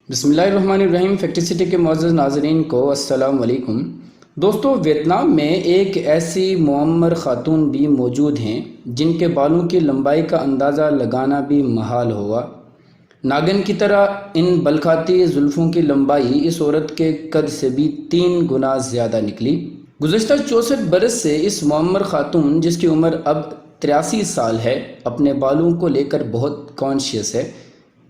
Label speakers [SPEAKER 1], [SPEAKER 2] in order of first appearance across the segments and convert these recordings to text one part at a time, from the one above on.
[SPEAKER 1] بسم اللہ الرحمن الرحیم۔ فیکٹ سٹی کے معزز ناظرین کو السلام علیکم۔ دوستو، ویتنام میں ایک ایسی معمر خاتون بھی موجود ہیں جن کے بالوں کی لمبائی کا اندازہ لگانا بھی محال ہوگا۔ ناگن کی طرح ان بلکھاتی زلفوں کی لمبائی اس عورت کے قد سے بھی 3 گنا زیادہ نکلی۔ گزشتہ 64 برس سے اس معمر خاتون، جس کی عمر اب 83 سال ہے، اپنے بالوں کو لے کر بہت کانشیس ہے۔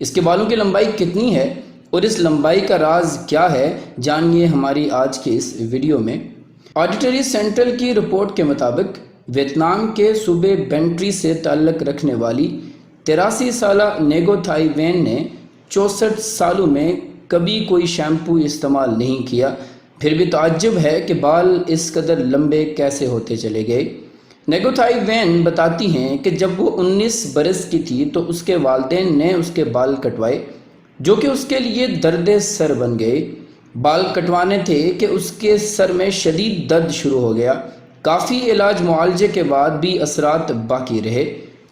[SPEAKER 1] اس کے بالوں کی لمبائی کتنی ہے اور اس لمبائی کا راز کیا ہے، جانیے ہماری آج کی اس ویڈیو میں۔ آڈیٹری سینٹرل کی رپورٹ کے مطابق ویتنام کے صوبے بینٹری سے تعلق رکھنے والی 83 سالہ نیگو تھائی وین نے 64 سالوں میں کبھی کوئی شیمپو استعمال نہیں کیا، پھر بھی تعجب ہے کہ بال اس قدر لمبے کیسے ہوتے چلے گئے۔ نیگو تھائی وین بتاتی ہیں کہ جب وہ 19 برس کی تھی تو اس کے والدین نے اس کے بال کٹوائے، جو کہ اس کے لیے درد سر بن گئے۔ بال کٹوانے تھے کہ اس کے سر میں شدید درد شروع ہو گیا۔ کافی علاج معالجے کے بعد بھی اثرات باقی رہے۔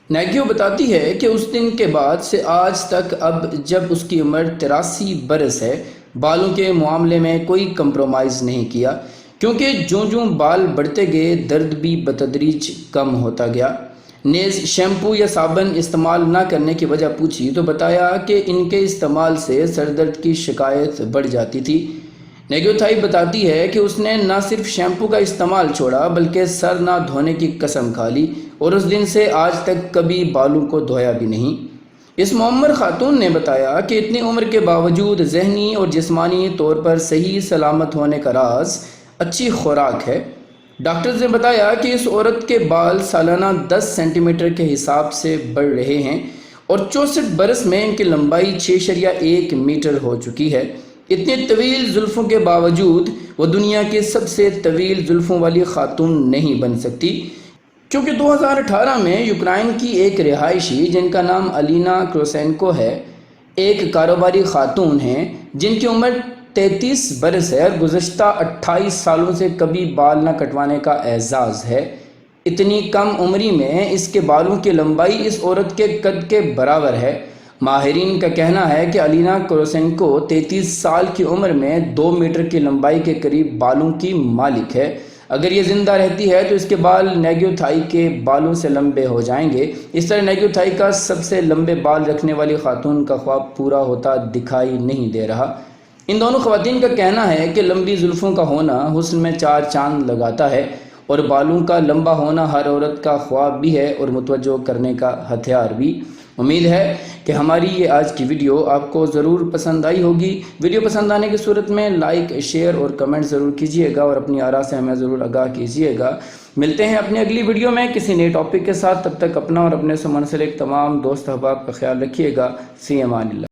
[SPEAKER 1] نیگیو بتاتی ہے کہ اس دن کے بعد سے آج تک اب جب اس کی عمر 83 برس ہے، بالوں کے معاملے میں کوئی کمپرومائز نہیں کیا، کیونکہ جوں بال بڑھتے گئے درد بھی بتدریج کم ہوتا گیا۔ نیز شیمپو یا صابن استعمال نہ کرنے کی وجہ پوچھی تو بتایا کہ ان کے استعمال سے سر درد کی شکایت بڑھ جاتی تھی۔ نیگو تھائی بتاتی ہے کہ اس نے نہ صرف شیمپو کا استعمال چھوڑا بلکہ سر نہ دھونے کی قسم کھا لی اور اس دن سے آج تک کبھی بالوں کو دھویا بھی نہیں۔ اس معمر خاتون نے بتایا کہ اتنی عمر کے باوجود ذہنی اور جسمانی طور پر صحیح سلامت ہونے کا راز اچھی خوراک ہے۔ ڈاکٹرز نے بتایا کہ اس عورت کے بال سالانہ 10 سینٹی میٹر کے حساب سے بڑھ رہے ہیں اور 64 برس میں ان کی لمبائی 6.1 میٹر ہو چکی ہے۔ اتنی طویل زلفوں کے باوجود وہ دنیا کی سب سے طویل زلفوں والی خاتون نہیں بن سکتی، کیونکہ 2018 میں یوکرائن کی ایک رہائشی جن کا نام الینا کروسینکو ہے، ایک کاروباری خاتون ہیں جن کی عمر 33 برس ہے اور گزشتہ 28 سالوں سے کبھی بال نہ کٹوانے کا اعزاز ہے۔ اتنی کم عمری میں اس کے بالوں کی لمبائی اس عورت کے قد کے برابر ہے۔ ماہرین کا کہنا ہے کہ الینا کروسینکو 33 سال کی عمر میں 2 میٹر کی لمبائی کے قریب بالوں کی مالک ہے۔ اگر یہ زندہ رہتی ہے تو اس کے بال نیگو تھائی کے بالوں سے لمبے ہو جائیں گے۔ اس طرح نیگو تھائی کا سب سے لمبے بال رکھنے والی خاتون کا خواب پورا ہوتا دکھائی نہیں دے رہا۔ ان دونوں خواتین کا کہنا ہے کہ لمبی زلفوں کا ہونا حسن میں 4 چاند لگاتا ہے اور بالوں کا لمبا ہونا ہر عورت کا خواب بھی ہے اور متوجہ کرنے کا ہتھیار بھی۔ امید ہے کہ ہماری یہ آج کی ویڈیو آپ کو ضرور پسند آئی ہوگی۔ ویڈیو پسند آنے کی صورت میں لائک، شیئر اور کمنٹ ضرور کیجیے گا اور اپنی آراء سے ہمیں ضرور آگاہ کیجیے گا۔ ملتے ہیں اپنی اگلی ویڈیو میں کسی نئے ٹاپک کے ساتھ، تب تک اپنا اور اپنے سے منسلک تمام دوست احباب کا خیال رکھیے گا۔ فی امان اللہ۔